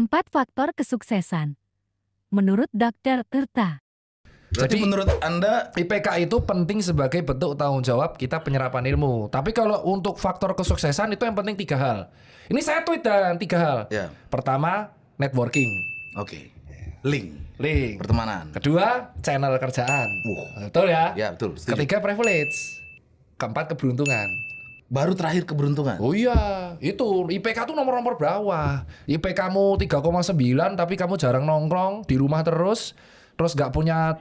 4 faktor kesuksesan menurut Dr. Tirta. Jadi menurut Anda IPK itu penting sebagai bentuk tanggung jawab kita penyerapan ilmu. Tapi kalau untuk faktor kesuksesan itu yang penting 3 hal. Ini saya tweet dan 3 hal. Ya. Pertama, networking. Oke. Link. Pertemanan. Kedua, channel kerjaan. Betul ya? Ya, betul. Setuju. Ketiga, privilege. Keempat, keberuntungan. Baru terakhir keberuntungan. Oh iya, itu IPK tuh nomor-nomor bawah. IPK-mu 3,9 tapi kamu jarang nongkrong, di rumah terus gak punya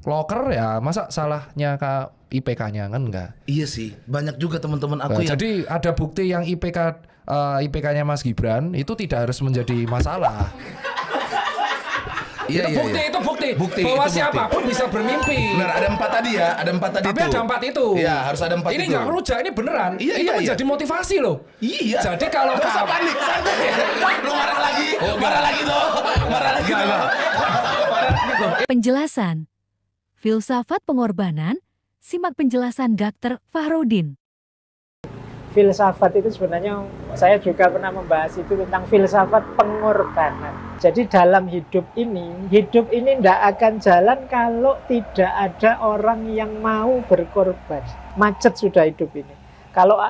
loker, ya masa salahnya IPK-nya kan enggak? Iya sih, banyak juga teman-teman aku yang... Jadi ada bukti yang IPK-nya Mas Gibran itu tidak harus menjadi masalah. Iya, itu bukti, itu bukti bahwa itu siapapun bisa bermimpi. Benar, ada 4 tadi ya, ada 4 tadi. Tapi ada 4 itu. Iya, harus ada 4 ini itu. nggak ngerujak, ini beneran. Iya, itu iya, menjadi motivasi loh. Iya. Jadi kalau nggak usah panik, santai. Lu marah lagi, marah lagi tuh. Penjelasan filsafat pengorbanan, simak penjelasan Dr. Fahrudin. Filsafat itu sebenarnya saya juga pernah membahas itu tentang filsafat pengorbanan. Jadi dalam hidup ini tidak akan jalan kalau tidak ada orang yang mau berkorban. Macet sudah hidup ini. Kalau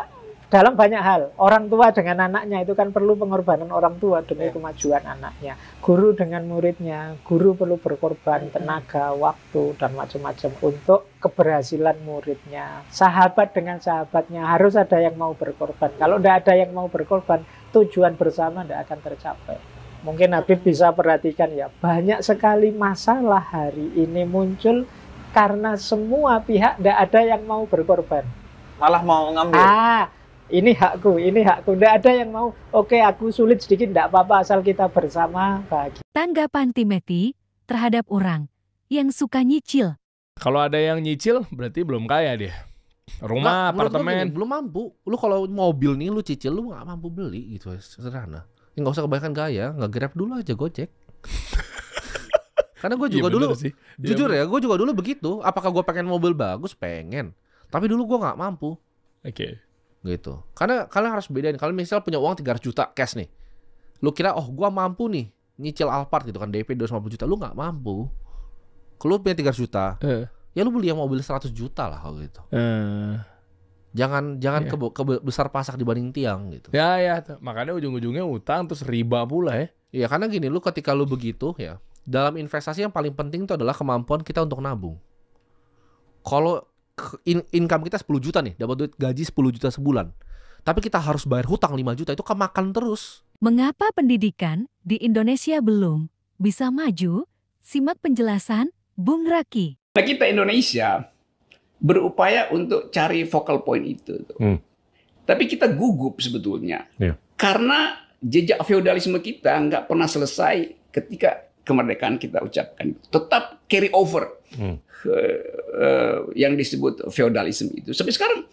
dalam banyak hal, orang tua dengan anaknya itu kan perlu pengorbanan orang tua demi kemajuan anaknya. Guru dengan muridnya, guru perlu berkorban tenaga, waktu, dan macam-macam untuk keberhasilan muridnya. Sahabat dengan sahabatnya harus ada yang mau berkorban. Kalau tidak ada yang mau berkorban, tujuan bersama tidak akan tercapai. Mungkin Habib bisa perhatikan ya, banyak sekali masalah hari ini muncul karena semua pihak tidak ada yang mau berkorban. Malah mau ngambil. Ini hakku, tidak ada yang mau, oke aku sulit sedikit, tidak apa-apa asal kita bersama bahagia. Tanggapan Timothy terhadap orang yang suka nyicil. Kalau ada yang nyicil berarti belum kaya dia. Rumah, apartemen. Belum mampu. Lu kalau mobil nih lu cicil, lu gak mampu beli gitu, sederhana. Nggak usah kebanyakan gaya, nggak Grab dulu aja, Gojek. Karena gue juga dulu, jujur ya, gue juga dulu begitu. Apakah gue pengen mobil bagus? Pengen. Tapi dulu gue nggak mampu. Oke. Gitu. Karena kalian harus bedain. Kalau misal punya uang 300 juta cash nih, lu kira oh gue mampu nih nyicil Alphard gitu kan, DP 250 juta, lu nggak mampu. Kalau punya 300 juta, ya lu beli yang mobil 100 juta lah kalau gitu. Jangan besar pasak dibanding tiang gitu. Ya, makanya ujung-ujungnya utang terus riba pula ya. Iya, karena gini, ketika lu begitu ya, dalam investasi yang paling penting itu adalah kemampuan kita untuk nabung. Kalau income kita 10 juta nih, dapat duit gaji 10 juta sebulan, tapi kita harus bayar hutang 5 juta, itu kemakan terus. Mengapa pendidikan di Indonesia belum bisa maju? Simak penjelasan Bung Raki. Nah, kita Indonesia berupaya untuk cari focal point itu. Tapi kita gugup sebetulnya. Karena jejak feodalisme kita nggak pernah selesai ketika kemerdekaan kita ucapkan. Tetap carry over yang disebut feodalisme itu. Sampai sekarang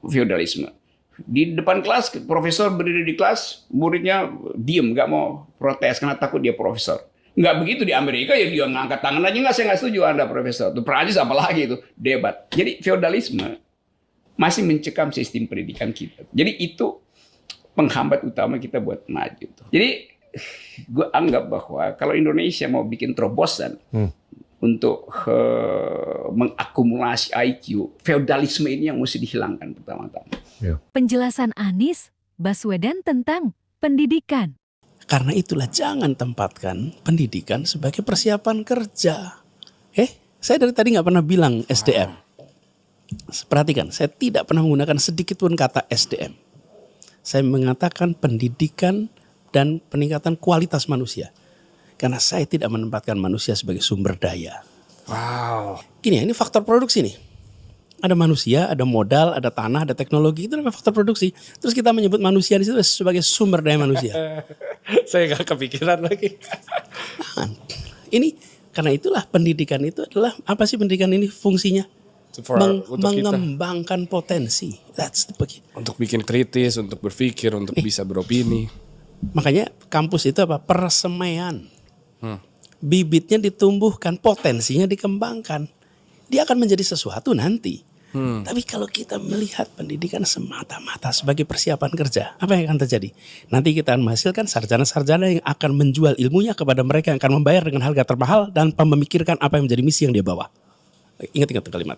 feodalisme. Di depan kelas, profesor berdiri di kelas, muridnya diem, nggak mau protes karena takut dia profesor. Nggak begitu di Amerika, ya dia ngangkat tangan aja, nggak, saya nggak setuju Anda profesor. Itu Perancis apalagi itu, debat. Jadi feodalisme masih mencekam sistem pendidikan kita. Jadi itu penghambat utama kita buat maju. Jadi gue anggap bahwa kalau Indonesia mau bikin terobosan untuk mengakumulasi IQ, feodalisme ini yang mesti dihilangkan pertama-tama. Penjelasan Anies Baswedan tentang pendidikan. Karena itulah jangan tempatkan pendidikan sebagai persiapan kerja. Saya dari tadi nggak pernah bilang SDM. Perhatikan, saya tidak pernah menggunakan sedikit pun kata SDM. Saya mengatakan pendidikan dan peningkatan kualitas manusia. Karena saya tidak menempatkan manusia sebagai sumber daya. Wow. Gini ya, ini faktor produksi nih. Ada manusia, ada modal, ada tanah, ada teknologi, itu namanya faktor produksi. Terus kita menyebut manusia di situ sebagai sumber daya manusia. Saya nggak kepikiran lagi. Nah, ini karena itulah pendidikan itu adalah apa sih pendidikan ini fungsinya? Mengembangkan potensi. That's the key. Untuk bikin kritis, untuk berpikir, untuk bisa beropini. Makanya kampus itu apa? Persemaian. Bibitnya ditumbuhkan, potensinya dikembangkan. Dia akan menjadi sesuatu nanti. Tapi kalau kita melihat pendidikan semata-mata sebagai persiapan kerja, apa yang akan terjadi? Nanti kita akan menghasilkan sarjana-sarjana yang akan menjual ilmunya kepada mereka yang akan membayar dengan harga termahal dan memikirkan apa yang menjadi misi yang dia bawa. Ingat kalimat.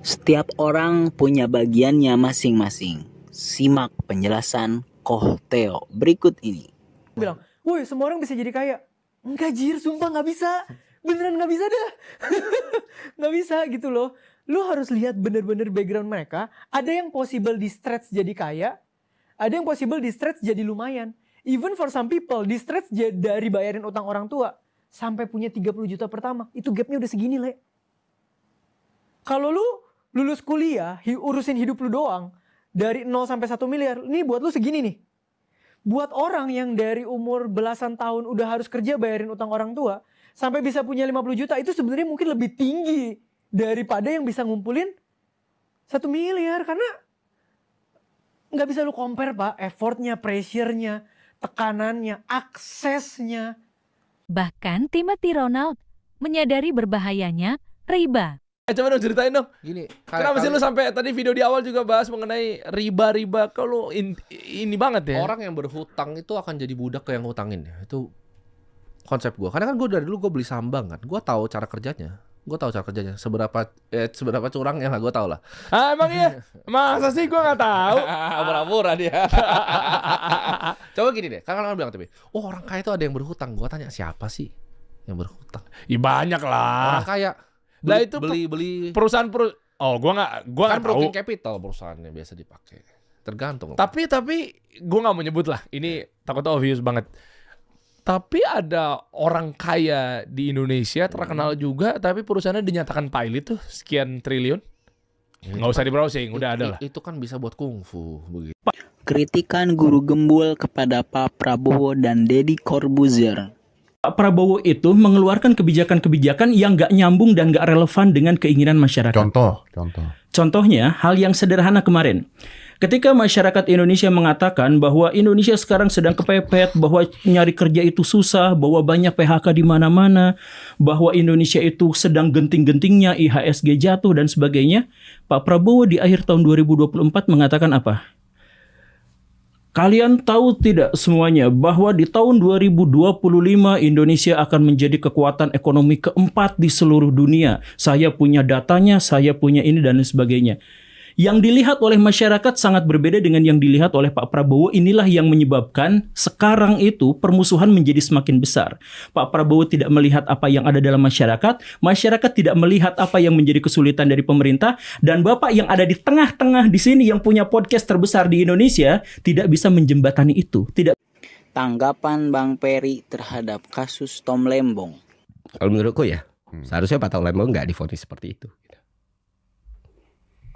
Setiap orang punya bagiannya masing-masing. Simak penjelasan Koh Teo berikut ini. Bilang, woi semua orang bisa jadi kaya. Enggak jir, sumpah gak bisa. Beneran gak bisa dah. Gak bisa gitu loh. Lu harus lihat bener-bener background mereka. Ada yang possible di stretch jadi kaya. Ada yang possible di stretch jadi lumayan. Even for some people, di stretch dari bayarin utang orang tua. Sampai punya 30 juta pertama. Itu gapnya udah segini, Le. Kalau lu lulus kuliah, urusin hidup lu doang. Dari 0 sampai 1 miliar. Ini buat lu segini nih. Buat orang yang dari umur belasan tahun udah harus kerja bayarin utang orang tua. Sampai bisa punya 50 juta. Itu sebenarnya mungkin lebih tinggi daripada yang bisa ngumpulin 1 miliar. Karena nggak bisa lu compare, Pak. Effortnya, pressure-nya, tekanannya, aksesnya. Bahkan Timothy Ronald menyadari berbahayanya riba. Coba dong ceritain dong. Gini, kenapa sih lu sampai tadi video di awal juga bahas mengenai riba-riba? Kalau ini banget ya. Orang yang berhutang itu akan jadi budak ke yang hutangin. Itu konsep gue. Karena kan gue dari dulu gue beli sambang kan. Gue tahu cara kerjanya. Seberapa curang ya gue tahu lah. Ah emang iya? Masa sih gue nggak tahu? Pura-pura dia. Coba gini deh. Kan orang bilang tapi, oh orang kaya itu ada yang berhutang. Gue tanya siapa sih yang berhutang? Ih banyak lah. Orang kaya. Lah itu beli perusahaan oh gua kan nggak tahu. broking capital perusahaannya biasa dipakai. Tergantung. Tapi gua nggak mau nyebut lah. Ini takut obvious banget. Tapi ada orang kaya di Indonesia terkenal juga, tapi perusahaannya dinyatakan pilot tuh sekian triliun. Nggak usah di browsing, udah ada lah. Itu kan bisa buat kungfu begitu. Kritikan guru gembul kepada Pak Prabowo dan Deddy Corbuzier. Pak Prabowo itu mengeluarkan kebijakan-kebijakan yang nggak nyambung dan nggak relevan dengan keinginan masyarakat. Contohnya, hal yang sederhana kemarin. Ketika masyarakat Indonesia mengatakan bahwa Indonesia sekarang sedang kepepet, bahwa nyari kerja itu susah, bahwa banyak PHK di mana-mana, bahwa Indonesia itu sedang genting-gentingnya, IHSG jatuh dan sebagainya, Pak Prabowo di akhir tahun 2024 mengatakan apa? Kalian tahu tidak semuanya bahwa di tahun 2025 Indonesia akan menjadi kekuatan ekonomi keempat di seluruh dunia. Saya punya datanya, saya punya ini dan sebagainya. Yang dilihat oleh masyarakat sangat berbeda dengan yang dilihat oleh Pak Prabowo. Inilah yang menyebabkan sekarang itu permusuhan menjadi semakin besar. Pak Prabowo tidak melihat apa yang ada dalam masyarakat. Masyarakat tidak melihat apa yang menjadi kesulitan dari pemerintah. Dan Bapak yang ada di tengah-tengah di sini yang punya podcast terbesar di Indonesia tidak bisa menjembatani itu. Tanggapan Bang Peri terhadap kasus Tom Lembong. Kalau menurutku ya, seharusnya Pak Tom Lembong nggak divonis seperti itu.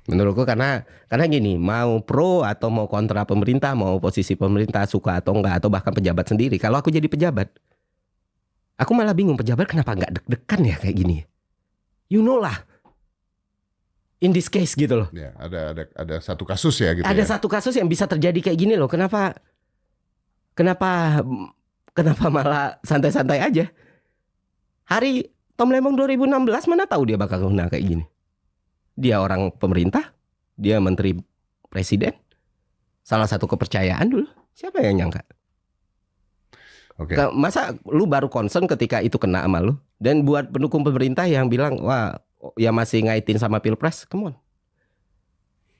Menurutku karena gini, mau pro atau mau kontra pemerintah, mau posisi pemerintah suka atau enggak, atau bahkan pejabat sendiri. Kalau aku jadi pejabat, aku malah bingung pejabat kenapa nggak deg-degan ya kayak gini. You know lah, in this case gitu loh. Ya, ada satu kasus ya gitu. Ada satu kasus yang bisa terjadi kayak gini loh. Kenapa malah santai-santai aja? Hari Tom Lembong 2016 mana tahu dia bakal kena kayak gini. Dia orang pemerintah, dia menteri presiden, salah satu kepercayaan dulu. Siapa yang nyangka? Masa lu baru concern ketika itu kena sama lu? Dan buat pendukung pemerintah yang bilang, wah ya masih ngaitin sama pilpres, come on.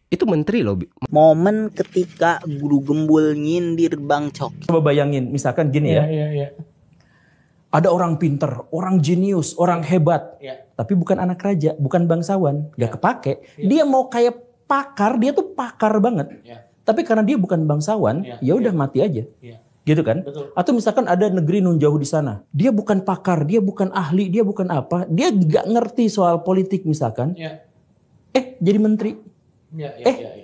Itu menteri loh. Momen ketika guru gembul nyindir Bang Coki. Coba bayangin, misalkan gini ya. Ada orang pinter, orang jenius, orang hebat. Tapi bukan anak raja, bukan bangsawan. Gak kepake. Dia mau kayak pakar, dia tuh pakar banget. Tapi karena dia bukan bangsawan, ya udah mati aja. Gitu kan? Betul. Atau misalkan ada negeri nun jauh di sana. Dia bukan pakar, dia bukan ahli, dia bukan apa. Dia gak ngerti soal politik misalkan. Jadi menteri.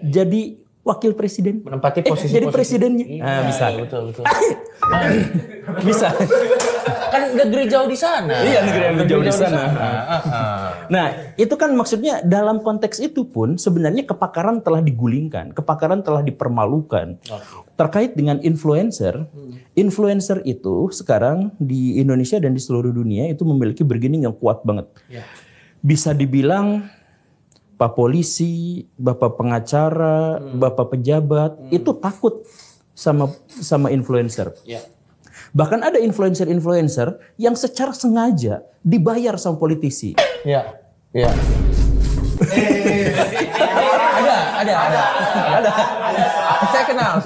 Jadi wakil presiden. Menempati posisi jadi presidennya. Nah, bisa. Betul. Bisa. Kan negeri jauh di sana. Iya, negeri jauh di sana. Nah, itu kan maksudnya dalam konteks itu pun sebenarnya kepakaran telah digulingkan, kepakaran telah dipermalukan. Terkait dengan influencer, influencer itu sekarang di Indonesia dan di seluruh dunia itu memiliki bargaining yang kuat banget. Bisa dibilang Pak polisi, bapak pengacara, bapak pejabat itu takut sama influencer. Bahkan ada influencer yang secara sengaja dibayar sama politisi. Iya. Ada. Saya kenal.